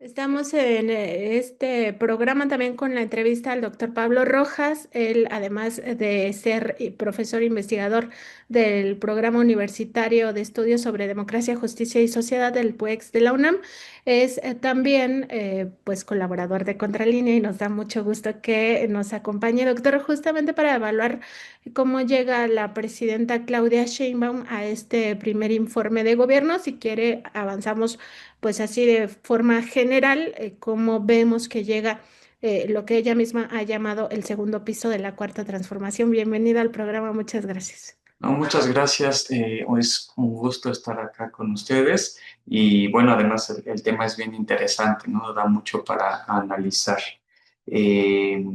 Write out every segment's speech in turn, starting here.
Estamos en este programa también con la entrevista al doctor Pablo Rojas. Él, además de ser profesor investigador del Programa Universitario de Estudios sobre Democracia, Justicia y Sociedad del PUEX de la UNAM, es también pues colaborador de Contralínea y nos da mucho gusto que nos acompañe, doctor, justamente para evaluar cómo llega la presidenta Claudia Sheinbaum a este primer informe de gobierno. Si quiere, avanzamos pues así de forma general, cómo vemos que llega lo que ella misma ha llamado el segundo piso de la cuarta transformación. Bienvenida al programa, muchas gracias. No, muchas gracias. Es un gusto estar acá con ustedes y bueno, además el tema es bien interesante, ¿no? Da mucho para analizar. Eh,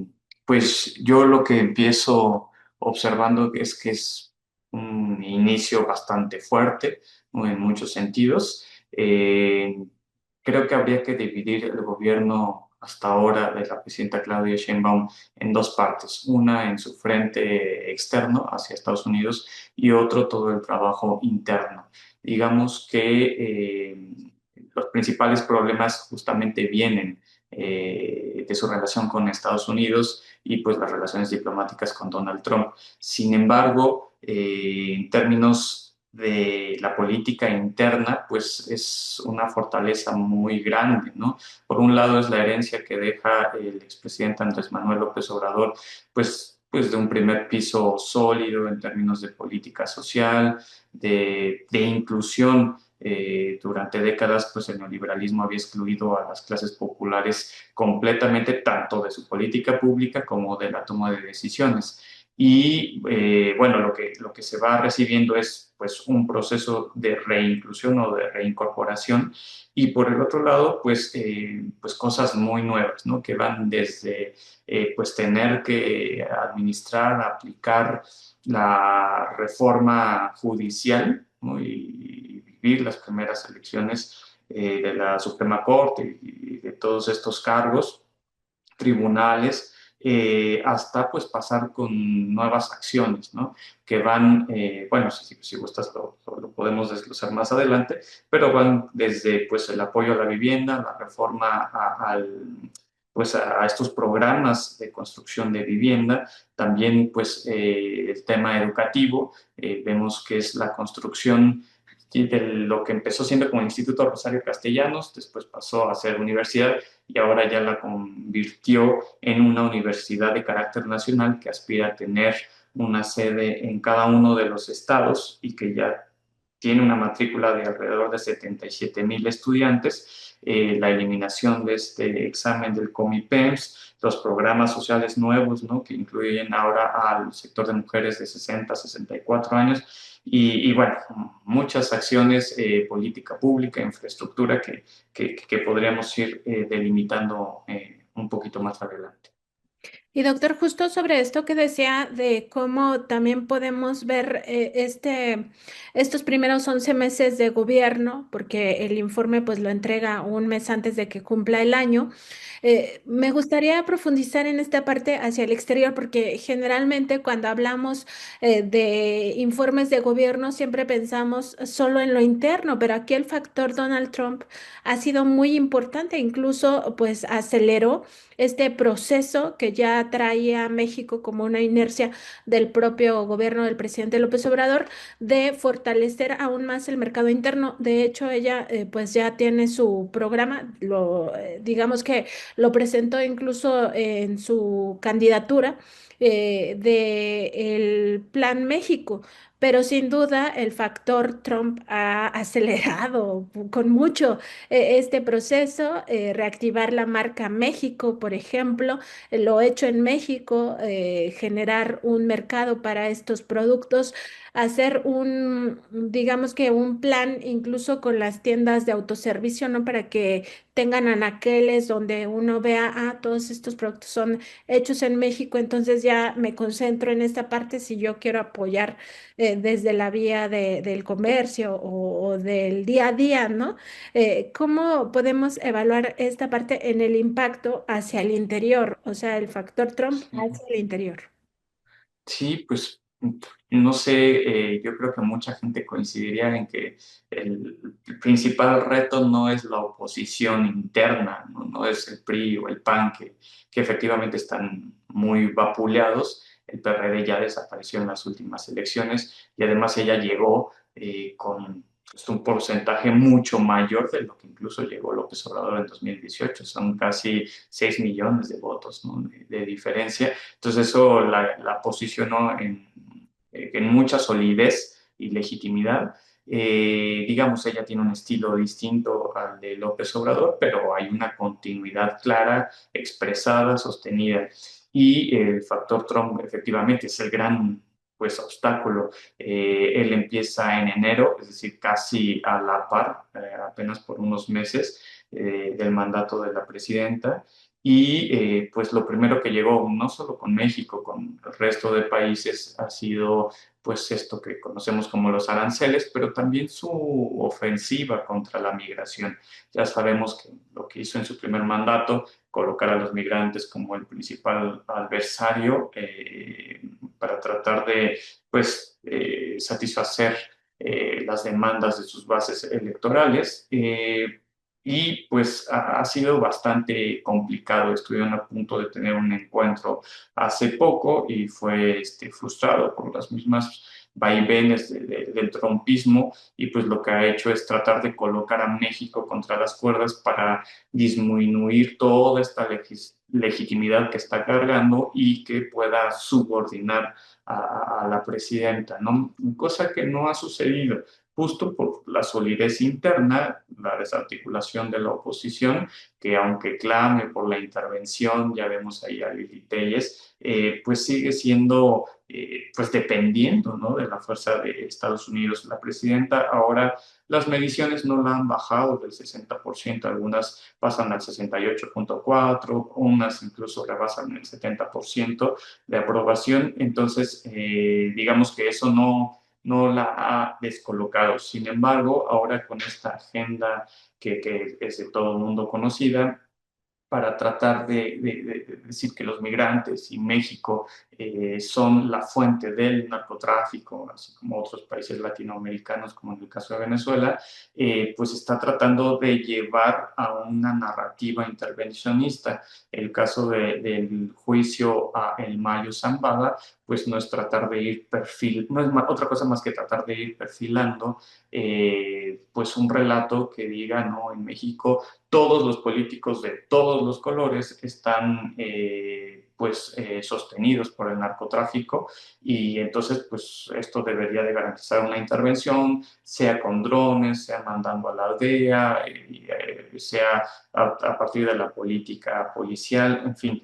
pues yo lo que empiezo observando es que es un inicio bastante fuerte, ¿no? En muchos sentidos. Creo que habría que dividir el gobierno hasta ahora de la presidenta Claudia Sheinbaum en dos partes, una en su frente externo hacia Estados Unidos y otro todo el trabajo interno. Digamos que los principales problemas justamente vienen de su relación con Estados Unidos y pues las relaciones diplomáticas con Donald Trump. Sin embargo, en términos de la política interna, pues es una fortaleza muy grande, ¿no? Por un lado es la herencia que deja el expresidente Andrés Manuel López Obrador, pues de un primer piso sólido en términos de política social, de inclusión. Durante décadas, pues el neoliberalismo había excluido a las clases populares completamente, tanto de su política pública como de la toma de decisiones. Y bueno, lo que se va recibiendo es pues un proceso de reinclusión o de reincorporación y por el otro lado pues cosas muy nuevas, ¿no? Que van desde pues tener que administrar, aplicar la reforma judicial, ¿no? Y vivir las primeras elecciones de la Suprema Corte y de todos estos cargos tribunales, hasta pues pasar con nuevas acciones, ¿no? Que van, bueno, si gustas lo podemos desglosar más adelante, pero van desde pues el apoyo a la vivienda, la reforma pues a estos programas de construcción de vivienda, también pues el tema educativo, vemos que es la construcción de lo que empezó siendo como el Instituto Rosario Castellanos, después pasó a ser universidad y ahora ya la convirtió en una universidad de carácter nacional que aspira a tener una sede en cada uno de los estados y que ya tiene una matrícula de alrededor de 77,000 estudiantes, la eliminación de este examen del COMIPEMS, los programas sociales nuevos, ¿no? Que incluyen ahora al sector de mujeres de 60 a 64 años y bueno, muchas acciones, política pública, infraestructura que podríamos ir delimitando un poquito más adelante. Y doctor, justo sobre esto que decía de cómo también podemos ver estos primeros 11 meses de gobierno, porque el informe pues lo entrega un mes antes de que cumpla el año. Me gustaría profundizar en esta parte hacia el exterior, porque generalmente cuando hablamos de informes de gobierno siempre pensamos solo en lo interno, pero aquí el factor Donald Trump ha sido muy importante, incluso pues aceleró este proceso que ya traía a México como una inercia del propio gobierno del presidente López Obrador de fortalecer aún más el mercado interno. De hecho, ella pues ya tiene su programa, digamos que lo presentó incluso en su candidatura de el Plan México. Pero sin duda el factor Trump ha acelerado con mucho este proceso, reactivar la marca México, por ejemplo, lo hecho en México, generar un mercado para estos productos, hacer digamos que un plan incluso con las tiendas de autoservicio, ¿no? Para que tengan anaqueles donde uno vea, ah, todos estos productos son hechos en México, entonces ya me concentro en esta parte si yo quiero apoyar desde la vía del comercio o del día a día, ¿no? ¿Cómo podemos evaluar esta parte en el impacto hacia el interior, o sea, el factor Trump Sí, hacia el interior? sí, pues No sé, yo creo que mucha gente coincidiría en que el principal reto no es la oposición interna, no, no es el PRI o el PAN, que efectivamente están muy vapuleados. El PRD ya desapareció en las últimas elecciones y además ella llegó con pues, un porcentaje mucho mayor de lo que incluso llegó López Obrador en 2018. Son casi 6 millones de votos, ¿no? De diferencia. Entonces eso la posicionó en mucha solidez y legitimidad. Digamos, ella tiene un estilo distinto al de López Obrador, pero hay una continuidad clara, expresada, sostenida. Y el factor Trump efectivamente es el gran pues, obstáculo. Él empieza en enero, es decir, casi a la par, apenas por unos meses del mandato de la presidenta. Y pues lo primero que llegó, no solo con México, con el resto de países, ha sido pues esto que conocemos como los aranceles, pero también su ofensiva contra la migración. Ya sabemos que lo que hizo en su primer mandato, colocar a los migrantes como el principal adversario para tratar de pues satisfacer las demandas de sus bases electorales. Y pues ha sido bastante complicado. Estuvieron a punto de tener un encuentro hace poco y fue frustrado por las mismas vaivenes del trumpismo y pues lo que ha hecho es tratar de colocar a México contra las cuerdas para disminuir toda esta legitimidad que está cargando y que pueda subordinar a la presidenta, ¿no? Cosa que no ha sucedido justo por la solidez interna, la desarticulación de la oposición, que aunque clame por la intervención, ya vemos ahí a Lili Telles, pues sigue siendo, pues dependiendo, ¿no? De la fuerza de Estados Unidos. La presidenta ahora las mediciones no la han bajado del 60%, algunas pasan al 68,4%, unas incluso rebasan el 70% de aprobación, entonces digamos que eso no la ha descolocado. Sin embargo, ahora con esta agenda que es de todo el mundo conocida, para tratar de decir que los migrantes y México son la fuente del narcotráfico, así como otros países latinoamericanos, como en el caso de Venezuela, pues está tratando de llevar a una narrativa intervencionista. El caso del juicio a El Mayo Zambada, pues no es tratar de ir no es otra cosa más que tratar de ir perfilando pues un relato que diga, no, en México todos los políticos de todos los colores están pues sostenidos por el narcotráfico y entonces pues esto debería de garantizar una intervención, sea con drones, sea mandando a la aldea, sea a partir de la política policial, en fin.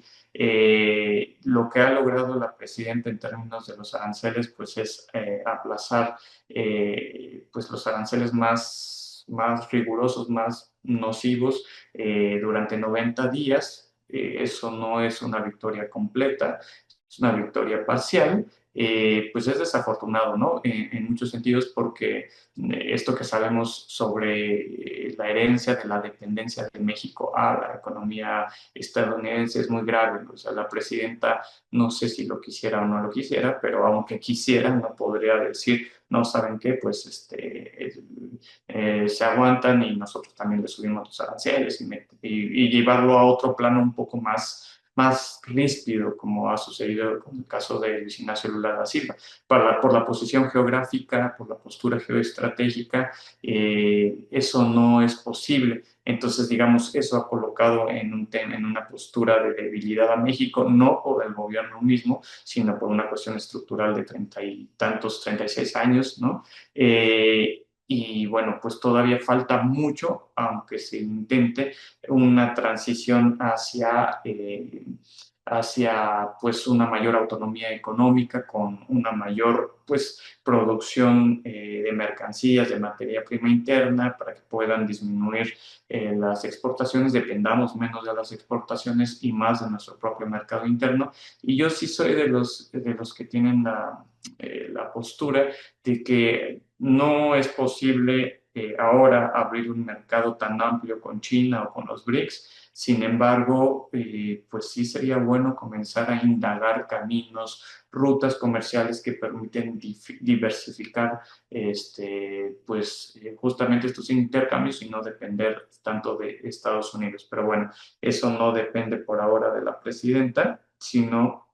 Lo que ha logrado la presidenta en términos de los aranceles pues es aplazar pues los aranceles más rigurosos, más nocivos durante 90 días. Eso no es una victoria completa, es una victoria parcial. Pues es desafortunado, ¿no? En muchos sentidos porque esto que sabemos sobre la herencia de la dependencia de México a la economía estadounidense es muy grave. O sea, la presidenta no sé si lo quisiera o no lo quisiera, pero aunque quisiera, no podría decir, no saben qué, pues se aguantan y nosotros también le subimos los aranceles y llevarlo a otro plano un poco más ríspido, como ha sucedido con el caso de Luis Ignacio Lula da Silva. Por la posición geográfica, por la postura geoestratégica, eso no es posible. Entonces, digamos, eso ha colocado en una postura de debilidad a México, no por el gobierno mismo, sino por una cuestión estructural de 30 y tantos, 36 años, ¿no? Y bueno, pues todavía falta mucho, aunque se intente una transición hacia pues una mayor autonomía económica con una mayor pues producción de mercancías, de materia prima interna para que puedan disminuir las exportaciones, dependamos menos de las exportaciones y más de nuestro propio mercado interno. Y yo sí soy de los que tienen la postura de que no es posible ahora abrir un mercado tan amplio con China o con los BRICS Sin embargo, pues sí sería bueno comenzar a indagar caminos, rutas comerciales que permiten diversificar justamente estos intercambios y no depender tanto de Estados Unidos. Pero bueno, eso no depende por ahora de la presidenta, sino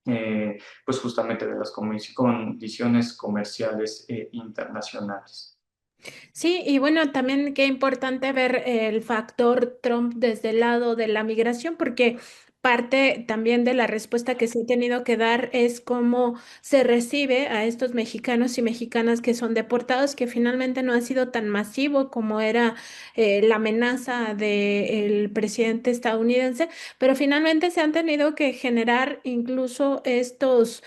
pues justamente de las condiciones comerciales internacionales. Sí, y bueno, también qué importante ver el factor Trump desde el lado de la migración, porque parte también de la respuesta que se ha tenido que dar es cómo se recibe a estos mexicanos y mexicanas que son deportados, que finalmente no ha sido tan masivo como era la amenaza del presidente estadounidense, pero finalmente se han tenido que generar incluso estos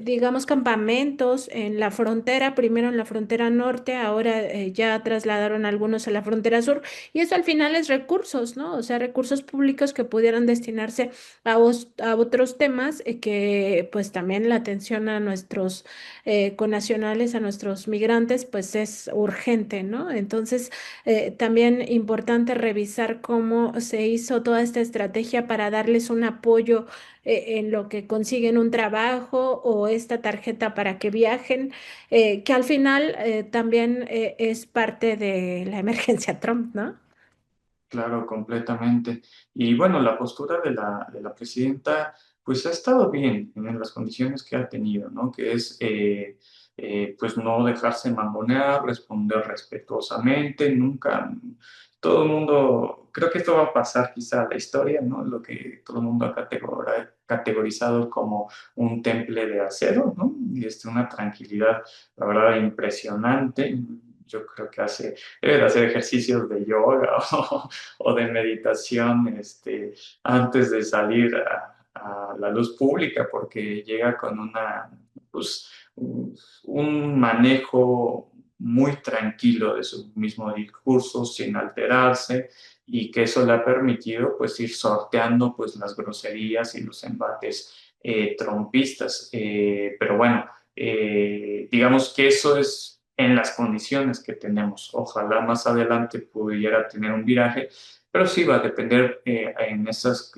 digamos, campamentos en la frontera, primero en la frontera norte, ahora ya trasladaron algunos a la frontera sur, y eso al final es recursos, ¿no? O sea, recursos públicos que pudieran destinarse a otros temas, que pues también la atención a nuestros connacionales, a nuestros migrantes, pues es urgente, ¿no? Entonces, también importante revisar cómo se hizo toda esta estrategia para darles un apoyo en lo que consiguen un trabajo o esta tarjeta para que viajen, que al final también es parte de la emergencia Trump, ¿no? Claro, completamente. Y bueno, la postura de la presidenta, pues ha estado bien en las condiciones que ha tenido, ¿no? Que es, pues no dejarse mangonear, responder respetuosamente, nunca, todo el mundo, creo que esto va a pasar quizá a la historia, ¿no? Lo que todo el mundo ha categorizado como un temple de acero, ¿no? Y una tranquilidad, la verdad, impresionante. Yo creo que debe de hacer ejercicios de yoga o de meditación antes de salir a la luz pública, porque llega con pues, un manejo muy tranquilo de su mismo discurso, sin alterarse, y que eso le ha permitido pues ir sorteando pues las groserías y los embates trompistas. Pero bueno, digamos que eso es en las condiciones que tenemos. Ojalá más adelante pudiera tener un viraje, pero sí va a depender en esas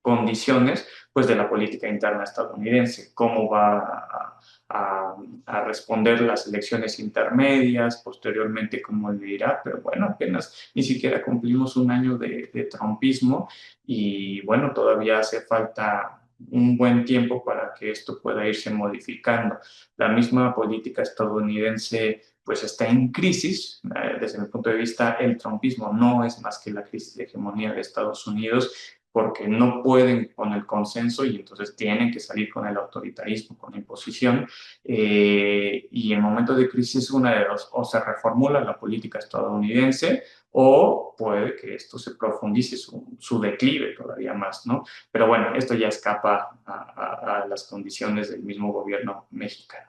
condiciones, pues de la política interna estadounidense, cómo va a responder las elecciones intermedias, posteriormente cómo le irá, pero bueno, apenas ni siquiera cumplimos un año de trumpismo y bueno, todavía hace falta un buen tiempo para que esto pueda irse modificando. La misma política estadounidense pues está en crisis. Desde mi punto de vista, el trumpismo no es más que la crisis de hegemonía de Estados Unidos porque no pueden con el consenso y entonces tienen que salir con el autoritarismo, con la imposición. Y en momentos de crisis, una de dos, o se reformula la política estadounidense o puede que esto se profundice su declive todavía más, ¿no? Pero bueno, esto ya escapa a las condiciones del mismo gobierno mexicano.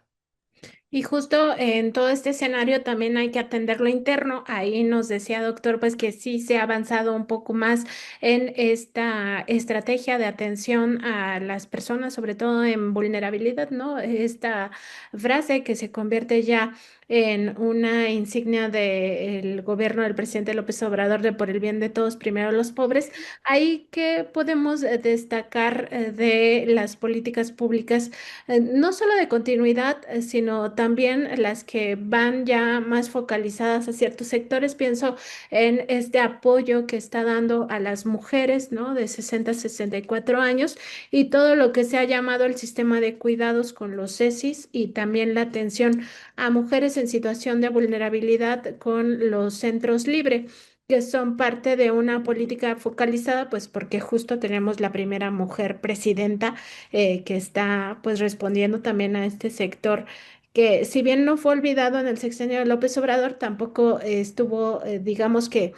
Y justo en todo este escenario también hay que atender lo interno. Ahí nos decía doctor, pues que sí se ha avanzado un poco más en esta estrategia de atención a las personas, sobre todo en vulnerabilidad, ¿no? Esta frase que se convierte ya en una insignia del gobierno del presidente López Obrador de por el bien de todos, primero los pobres. Ahí que podemos destacar de las políticas públicas no solo de continuidad, sino también las que van ya más focalizadas a ciertos sectores. Pienso en este apoyo que está dando a las mujeres, ¿no? De 60 a 64 años y todo lo que se ha llamado el sistema de cuidados con los CESIS y también la atención a mujeres en situación de vulnerabilidad con los centros libre, que son parte de una política focalizada, pues porque justo tenemos la primera mujer presidenta que está pues respondiendo también a este sector que si bien no fue olvidado en el sexenio de López Obrador, tampoco estuvo, digamos que,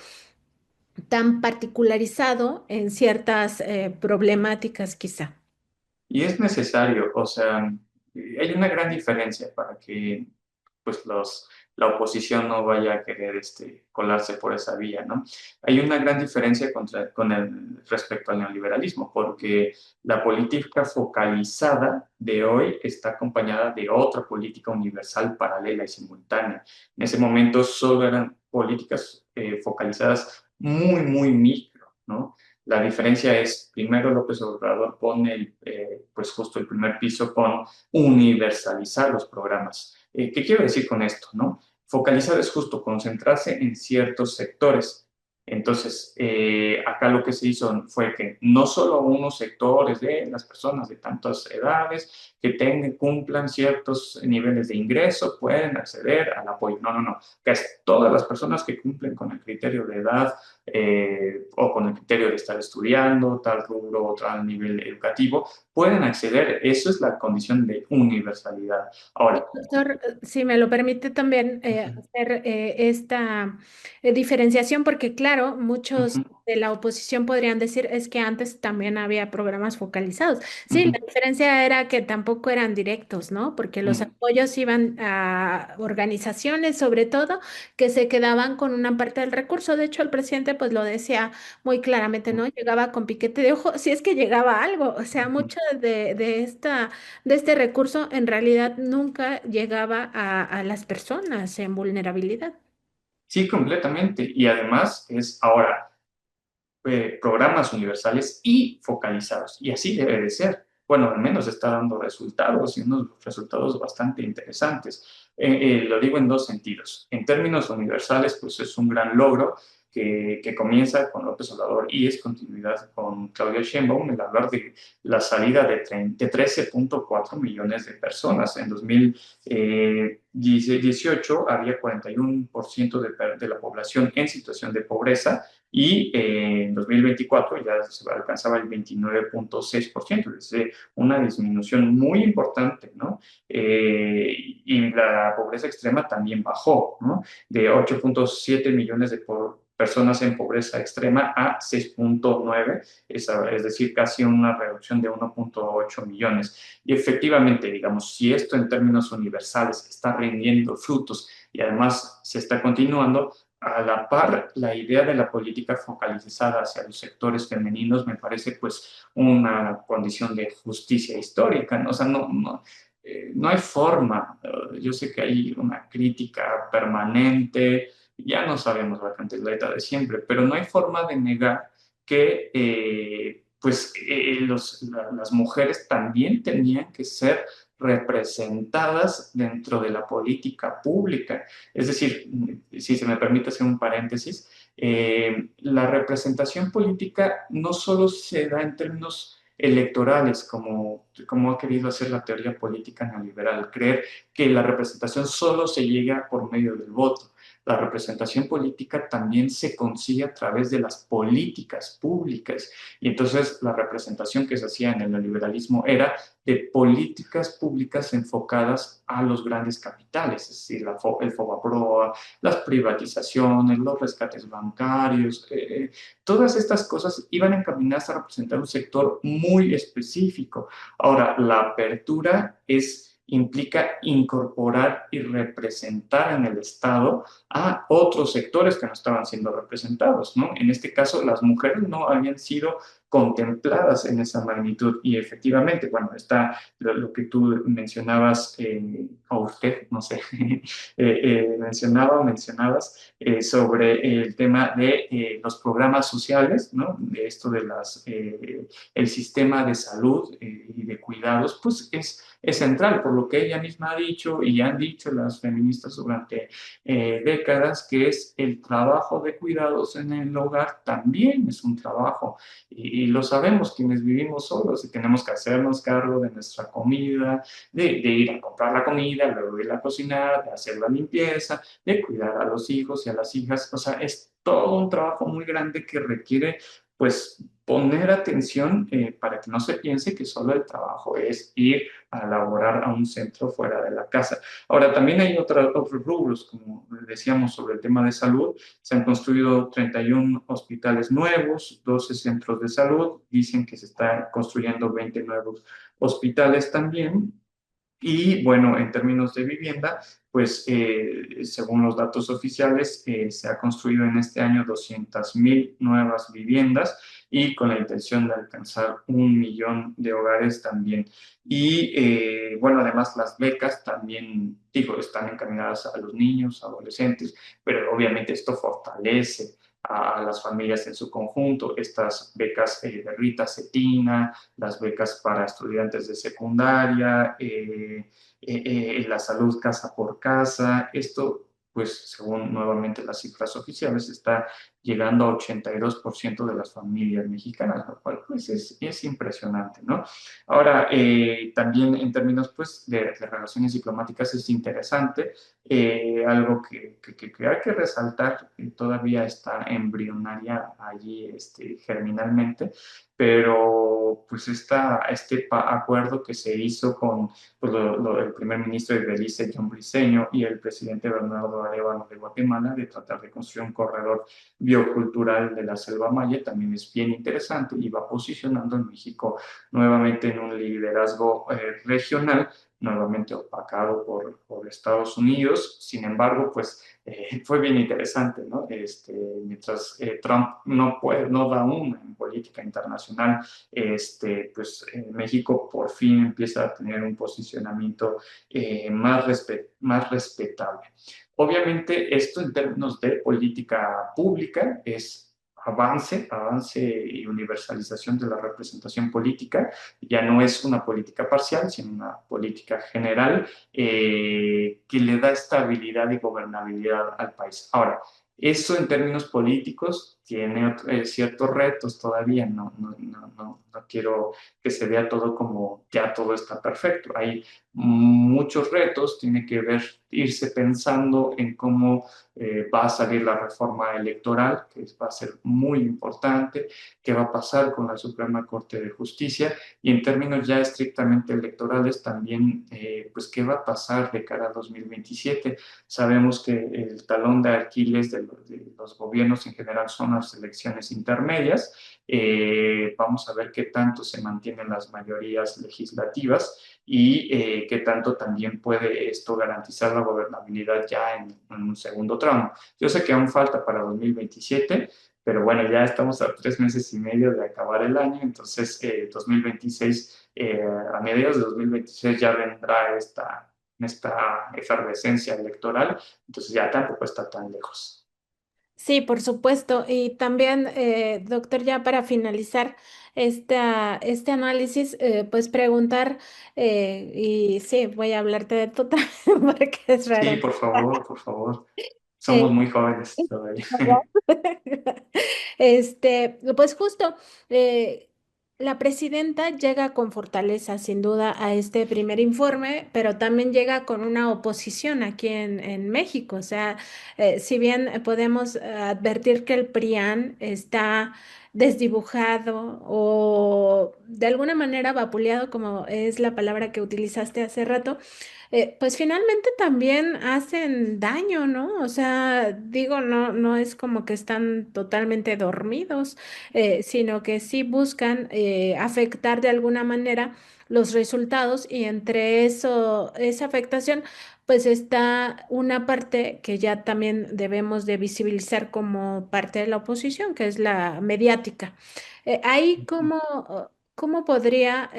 tan particularizado en ciertas problemáticas quizá. Y es necesario, o sea, hay una gran diferencia para que pues la oposición no vaya a querer colarse por esa vía, ¿no? Hay una gran diferencia respecto al neoliberalismo, porque la política focalizada de hoy está acompañada de otra política universal paralela y simultánea. En ese momento solo eran políticas focalizadas muy, muy micro, ¿no? La diferencia es, primero López Obrador pone, pues justo el primer piso con universalizar los programas. ¿Qué quiero decir con esto, no? Focalizar es justo concentrarse en ciertos sectores. Entonces, acá lo que se hizo fue que no solo unos sectores de las personas de tantas edades que cumplan ciertos niveles de ingreso pueden acceder al apoyo. No, no, no. Que es todas las personas que cumplen con el criterio de edad o con el criterio de estar estudiando, tal rubro o tal nivel educativo, pueden acceder. Eso es la condición de universalidad. Ahora, Doctor, si me lo permite también ujú, hacer esta diferenciación, porque claro, muchos ujú, de la oposición podrían decir es que antes también había programas focalizados. Sí, ujú, la diferencia era que tampoco eran directos, ¿no? Porque los ujú, apoyos iban a organizaciones, sobre todo, que se quedaban con una parte del recurso. De hecho, el presidente pues lo decía muy claramente, ¿no? Llegaba con piquete de ojo, si es que llegaba algo. O sea, ujú. mucho de este recurso en realidad nunca llegaba a las personas en vulnerabilidad. Sí, completamente. Y además es ahora programas universales y focalizados. Y así debe de ser. Bueno, al menos está dando resultados y unos resultados bastante interesantes. Lo digo en dos sentidos. En términos universales, pues es un gran logro que comienza con López Obrador y es continuidad con Claudia Sheinbaum el hablar de la salida de 13.4 millones de personas. En 2018 había 41% de la población en situación de pobreza y en 2024 ya se alcanzaba el 29.6%, es decir, una disminución muy importante, ¿no? Y la pobreza extrema también bajó, ¿no? De 8.7 millones de personas en pobreza extrema a 6.9, es decir, casi una reducción de 1.8 millones. Y efectivamente, digamos, si esto en términos universales está rindiendo frutos y además se está continuando, a la par, la idea de la política focalizada hacia los sectores femeninos me parece pues una condición de justicia histórica, ¿no? O sea, no hay forma. Yo sé que hay una crítica permanente, ya no sabemos la cantaleta de siempre, pero no hay forma de negar que las mujeres también tenían que ser representadas dentro de la política pública. Es decir, si se me permite hacer un paréntesis, la representación política no solo se da en términos electorales, como ha querido hacer la teoría política neoliberal, creer que la representación solo se llega por medio del voto. La representación política también se consigue a través de las políticas públicas. Y entonces la representación que se hacía en el neoliberalismo era de políticas públicas enfocadas a los grandes capitales, es decir, el FOBAPROA, las privatizaciones, los rescates bancarios, todas estas cosas iban encaminadas a representar un sector muy específico. Ahora, la apertura implica incorporar y representar en el Estado a otros sectores que no estaban siendo representados, ¿no? En este caso, las mujeres no habían sido contempladas en esa magnitud y efectivamente, bueno, está lo que tú mencionabas, o usted, no sé, mencionabas sobre el tema de los programas sociales, ¿no? De esto de el sistema de salud y de cuidados, pues es central, por lo que ella misma ha dicho y han dicho las feministas durante décadas, que es el trabajo de cuidados en el hogar también es un trabajo y lo sabemos quienes vivimos solos y tenemos que hacernos cargo de nuestra comida, de ir a comprar la comida, luego ir a cocinar, de hacer la limpieza, de cuidar a los hijos y a las hijas. O sea, es todo un trabajo muy grande que requiere, pues, poner atención para que no se piense que solo el trabajo es ir a laborar a un centro fuera de la casa. Ahora, también hay otros rubros, como decíamos sobre el tema de salud. Se han construido 31 hospitales nuevos, 12 centros de salud. Dicen que se están construyendo 20 nuevos hospitales también. Y bueno, en términos de vivienda, pues según los datos oficiales, se ha construido en este año 200.000 nuevas viviendas y con la intención de alcanzar 1 millón de hogares también. Y bueno, además las becas también, digo, están encaminadas a los niños, adolescentes, pero obviamente esto fortalece a las familias en su conjunto, estas becas de Rita Cetina, las becas para estudiantes de secundaria, la salud casa por casa. Esto, pues según nuevamente las cifras oficiales, está llegando a 82% de las familias mexicanas, lo cual pues es impresionante, ¿no? Ahora, también en términos pues de relaciones diplomáticas es interesante, algo que hay que resaltar, que todavía está embrionaria allí germinalmente, pero pues acuerdo que se hizo con pues, el primer ministro de Belice, John Briceño, y el presidente Bernardo Arévalo de Guatemala, de tratar de construir un corredor biocultural de la selva maya, también es bien interesante y va posicionando a México nuevamente en un liderazgo regional, nuevamente opacado por Estados Unidos. Sin embargo, pues fue bien interesante, ¿no? Mientras Trump no da una en política internacional, pues México por fin empieza a tener un posicionamiento más respetable. Obviamente, esto en términos de política pública es avance y universalización de la representación política. Ya no es una política parcial, sino una política general que le da estabilidad y gobernabilidad al país. Ahora, eso en términos políticos tiene ciertos retos todavía. No quiero que se vea todo como ya todo está perfecto. Hay muchos retos, tiene que ver, irse pensando en cómo va a salir la reforma electoral, que va a ser muy importante, qué va a pasar con la Suprema Corte de Justicia y en términos ya estrictamente electorales también, pues qué va a pasar de cara a 2027. Sabemos que el talón de Aquiles de los gobiernos en general son las elecciones intermedias. Vamos a ver qué tanto se mantienen las mayorías legislativas y qué tanto también puede esto garantizar la gobernabilidad ya en un segundo tramo. Yo sé que aún falta para 2027, pero bueno, ya estamos a 3 meses y medio de acabar el año, entonces 2026, a mediados de 2026 ya vendrá esta efervescencia electoral, entonces ya tampoco está tan lejos. Sí, por supuesto. Y también, doctor, ya para finalizar este análisis, pues preguntar, y sí, voy a hablarte de tu también porque es Sí, raro. por favor, Eh, somos muy jóvenes todavía. Pues justo, eh, la presidenta llega con fortaleza, sin duda, a este primer informe, pero también llega con una oposición aquí en México. O sea, si bien podemos advertir que el PRIAN está desdibujado o de alguna manera vapuleado, como es la palabra que utilizaste hace rato, pues finalmente también hacen daño, ¿no? O sea, digo, no es como que están totalmente dormidos, sino que sí buscan afectar de alguna manera los resultados y entre esa afectación, pues está una parte que ya también debemos de visibilizar como parte de la oposición, que es la mediática. Ahí ¿cómo podría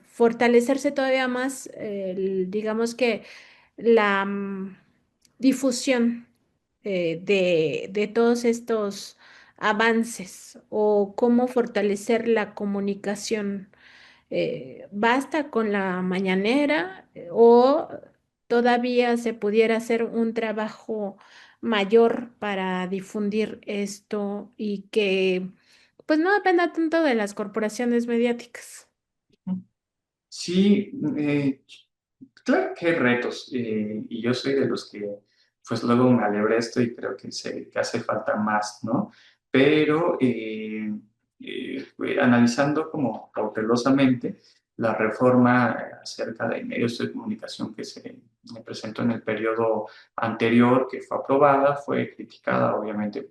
fortalecerse todavía más, digamos que la difusión de todos estos avances o cómo fortalecer la comunicación? ¿Basta con la mañanera o todavía se pudiera hacer un trabajo mayor para difundir esto y que pues no dependa tanto de las corporaciones mediáticas? Sí, claro que hay retos, y yo soy de los que pues luego me alegra esto y creo que hace falta más, ¿no? Pero analizando como cautelosamente la reforma acerca de medios de comunicación que se me presentó en el periodo anterior, que fue aprobada, fue criticada obviamente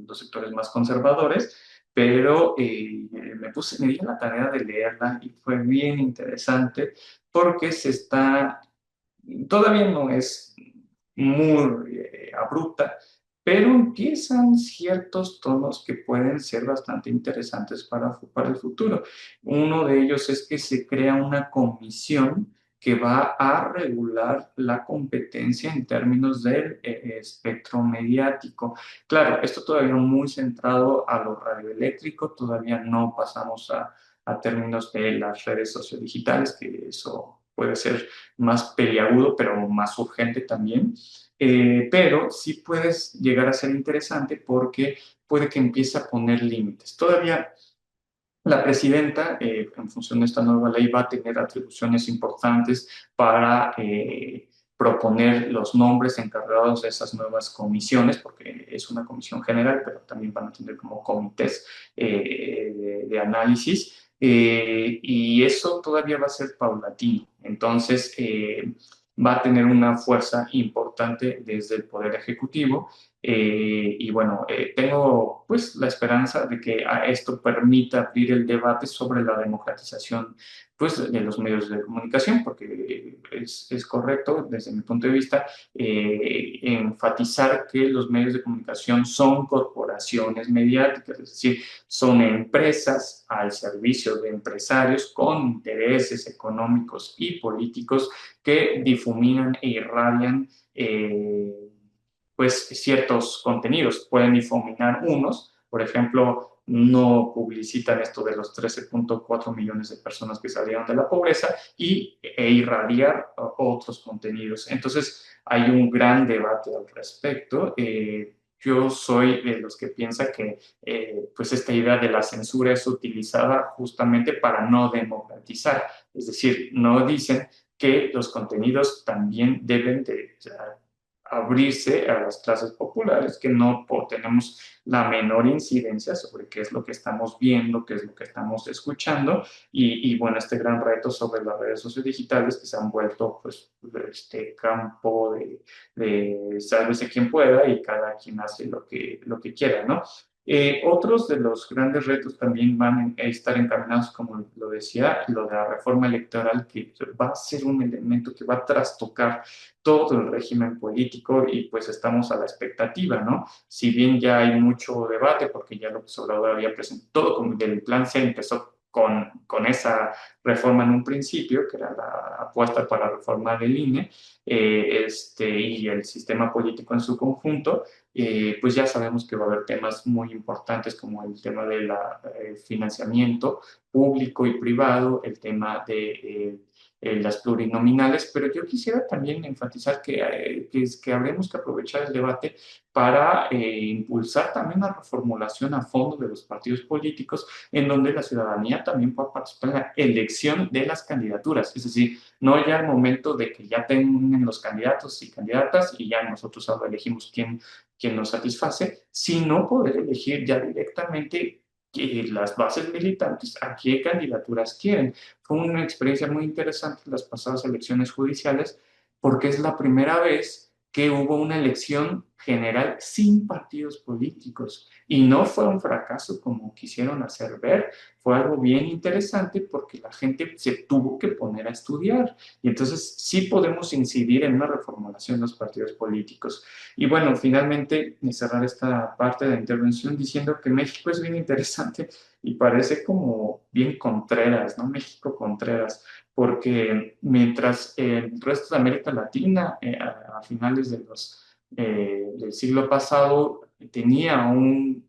los sectores más conservadores, pero me di la tarea de leerla y fue bien interesante porque todavía no es muy abrupta, pero empiezan ciertos tonos que pueden ser bastante interesantes para el futuro. Uno de ellos es que se crea una comisión que va a regular la competencia en términos del espectro mediático. Claro, esto todavía muy centrado a lo radioeléctrico, todavía no pasamos a términos de las redes sociodigitales, que eso puede ser más peliagudo, pero más urgente también. Pero sí puedes llegar a ser interesante porque puede que empiece a poner límites. Todavía la presidenta, en función de esta nueva ley, va a tener atribuciones importantes para proponer los nombres encargados de esas nuevas comisiones, porque es una comisión general, pero también van a tener como comités de análisis. Y eso todavía va a ser paulatino. Entonces, va a tener una fuerza importante desde el Poder Ejecutivo y bueno, tengo pues la esperanza de que a esto permita abrir el debate sobre la democratización pues de los medios de comunicación, porque es correcto desde mi punto de vista enfatizar que los medios de comunicación son corporaciones mediáticas, es decir, son empresas al servicio de empresarios con intereses económicos y políticos que difuminan e irradian pues ciertos contenidos. Pueden difuminar unos, por ejemplo, no publicitan esto de los 13.4 millones de personas que salieron de la pobreza e irradiar otros contenidos. Entonces, hay un gran debate al respecto. Yo soy de los que piensa que pues esta idea de la censura es utilizada justamente para no democratizar. Es decir, no dicen que los contenidos también deben de, o sea, abrirse a las clases populares, que no tenemos la menor incidencia sobre qué es lo que estamos viendo, qué es lo que estamos escuchando, bueno, este gran reto sobre las redes sociodigitales que se han vuelto pues este campo de sálvese quien pueda y cada quien hace lo que quiera, ¿no? Otros de los grandes retos también van a estar encaminados, como lo decía, lo de la reforma electoral, que va a ser un elemento que va a trastocar todo el régimen político y pues estamos a la expectativa, ¿no? Si bien ya hay mucho debate, porque ya López Obrador había presentado, todo como el plan se empezó con esa reforma en un principio, que era la apuesta para reformar el INE y el sistema político en su conjunto, pues ya sabemos que va a haber temas muy importantes como el tema del financiamiento público y privado, el tema de las plurinominales, pero yo quisiera también enfatizar que habremos que aprovechar el debate para impulsar también la reformulación a fondo de los partidos políticos, en donde la ciudadanía también pueda participar en la elección de las candidaturas, es decir, no ya el momento de que ya tengan los candidatos y candidatas y ya nosotros ahora elegimos quién nos satisface, sino poder elegir ya directamente las bases militantes a qué candidaturas quieren. Fue una experiencia muy interesante las pasadas elecciones judiciales porque es la primera vez que hubo una elección general sin partidos políticos y no fue un fracaso como quisieron hacer ver, fue algo bien interesante porque la gente se tuvo que poner a estudiar y entonces sí podemos incidir en una reformulación de los partidos políticos. Y bueno, finalmente cerrar esta parte de la intervención diciendo que México es bien interesante y parece como bien Contreras, ¿no? México Contreras, porque mientras el resto de América Latina a finales del siglo pasado tenía un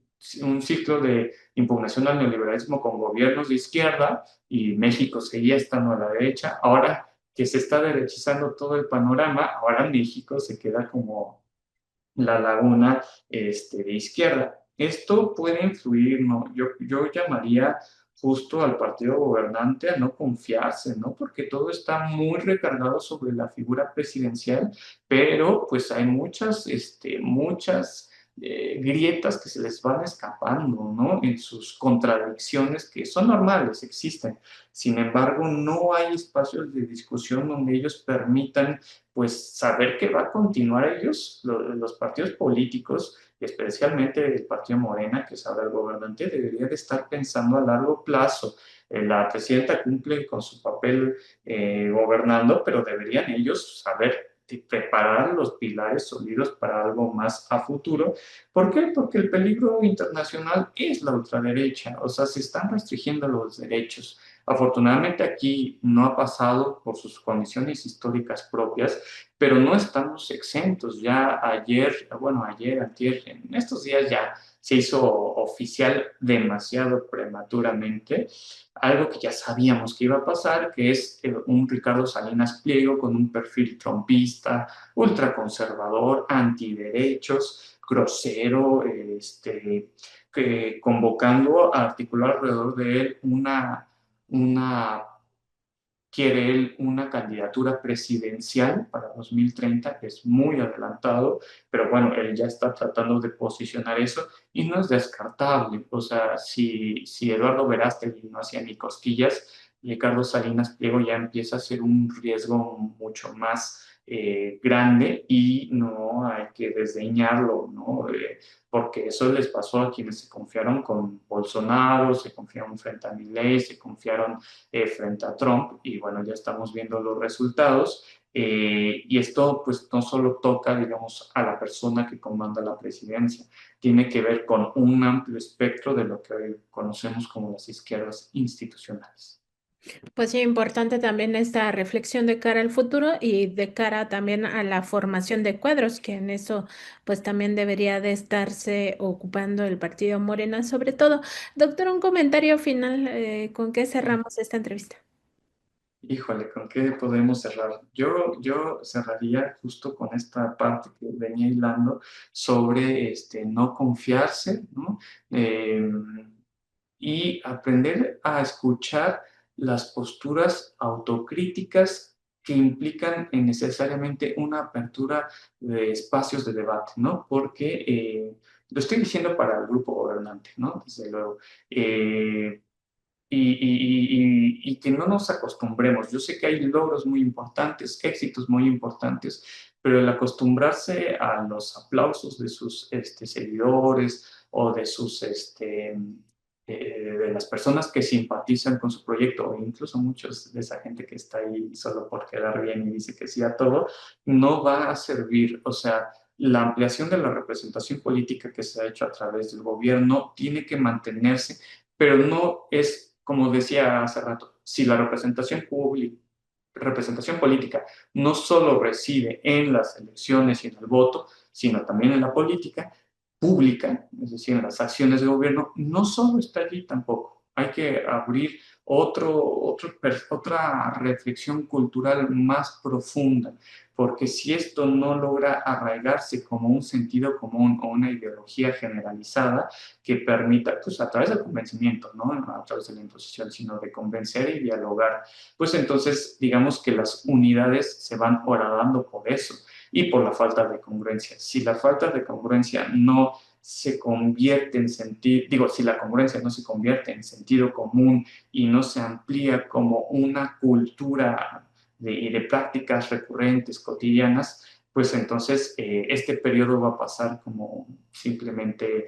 ciclo de impugnación al neoliberalismo con gobiernos de izquierda y México seguía estando a la derecha, ahora que se está derechizando todo el panorama, ahora México se queda como la laguna de izquierda. Esto puede influir, ¿no? Yo llamaría justo al partido gobernante a no confiarse, ¿no? Porque todo está muy recargado sobre la figura presidencial, pero pues hay muchas grietas que se les van escapando, ¿no? En sus contradicciones que son normales, existen. Sin embargo, no hay espacios de discusión donde ellos permitan pues saber que va a continuar ellos, los partidos políticos, especialmente el partido Morena, que es ahora el gobernante, debería de estar pensando a largo plazo. La presidenta cumple con su papel gobernando, pero deberían ellos saber preparar los pilares sólidos para algo más a futuro. ¿Por qué? Porque el peligro internacional es la ultraderecha, o sea, se están restringiendo los derechos. Afortunadamente aquí no ha pasado por sus condiciones históricas propias, pero no estamos exentos. Ya ayer, bueno, ayer, antier, en estos días ya se hizo oficial demasiado prematuramente algo que ya sabíamos que iba a pasar, que es un Ricardo Salinas Pliego con un perfil trompista, ultraconservador, antiderechos, grosero, convocando a articular alrededor de él una quiere él una candidatura presidencial para 2030, que es muy adelantado, pero bueno, él ya está tratando de posicionar eso y no es descartable. O sea, si Eduardo Verástegui no hacía ni cosquillas, Ricardo Salinas Pliego ya empieza a ser un riesgo mucho más grande y no hay que desdeñarlo, ¿no? Porque eso les pasó a quienes se confiaron con Bolsonaro, se confiaron frente a Milei, se confiaron frente a Trump y bueno, ya estamos viendo los resultados. Y esto pues no solo toca, digamos, a la persona que comanda la presidencia, tiene que ver con un amplio espectro de lo que hoy conocemos como las izquierdas institucionales. Pues sí, importante también esta reflexión de cara al futuro y de cara también a la formación de cuadros, que en eso pues también debería de estarse ocupando el partido Morena sobre todo. Doctor, un comentario final, ¿con qué cerramos esta entrevista? Híjole, ¿con qué podemos cerrar? Yo cerraría justo con esta parte que venía hilando sobre no confiarse, ¿no? Eh, y aprender a escuchar las posturas autocríticas que implican necesariamente una apertura de espacios de debate, ¿no? Porque lo estoy diciendo para el grupo gobernante, ¿no? Desde luego. Y que no nos acostumbremos. Yo sé que hay logros muy importantes, éxitos muy importantes, pero el acostumbrarse a los aplausos de sus seguidores o de sus de las personas que simpatizan con su proyecto, o incluso muchos de esa gente que está ahí solo por quedar bien y dice que sí a todo, no va a servir. O sea, la ampliación de la representación política que se ha hecho a través del gobierno tiene que mantenerse, pero no es, como decía hace rato, si la representación política no solo reside en las elecciones y en el voto, sino también en la política pública, es decir, en las acciones de gobierno, no solo está allí tampoco. Hay que abrir otra reflexión cultural más profunda, porque si esto no logra arraigarse como un sentido común o una ideología generalizada, que permita, pues a través del convencimiento, no a través de la imposición, sino de convencer y dialogar, pues entonces digamos que las unidades se van horadando por eso y por la falta de congruencia. Si la falta de congruencia no se convierte en sentido, digo, si la congruencia no se convierte en sentido común y no se amplía como una cultura y de prácticas recurrentes, cotidianas, pues entonces este periodo va a pasar como simplemente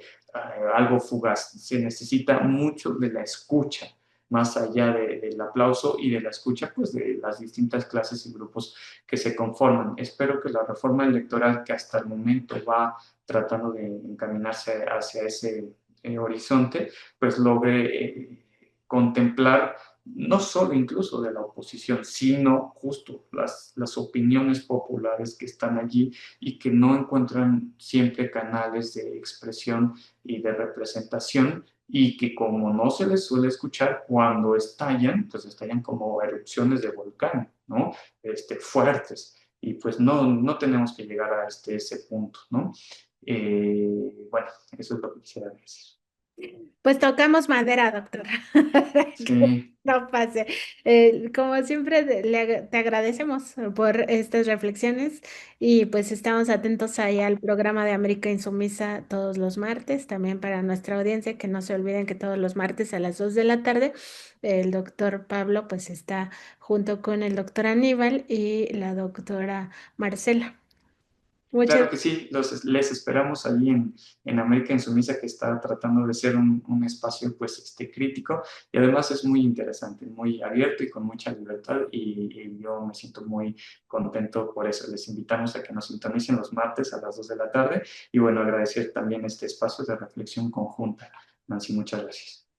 algo fugaz. Se necesita mucho de la escucha, más allá del aplauso y de la escucha, pues de las distintas clases y grupos que se conforman. Espero que la reforma electoral que hasta el momento va tratando de encaminarse hacia ese horizonte, pues logre contemplar no solo incluso de la oposición, sino justo las opiniones populares que están allí y que no encuentran siempre canales de expresión y de representación y que como no se les suele escuchar, cuando estallan, pues estallan como erupciones de volcán, ¿no? Fuertes. Y pues no tenemos que llegar a ese punto, ¿no? Bueno, eso es lo que quisiera decir. Pues tocamos madera, doctora, para que Sí, no pase. Como siempre, te agradecemos por estas reflexiones y pues estamos atentos ahí al programa de América Insumisa todos los martes, también para nuestra audiencia, que no se olviden que todos los martes a las 2 de la tarde el doctor Pablo pues está junto con el doctor Aníbal y la doctora Marcela. Muchas claro que sí, les esperamos allí en América Insumisa, que está tratando de ser un espacio pues crítico y además es muy interesante, muy abierto y con mucha libertad y yo me siento muy contento por eso. Les invitamos a que nos sintonicen los martes a las 2 de la tarde y bueno, agradecer también este espacio de reflexión conjunta. Nancy, muchas gracias.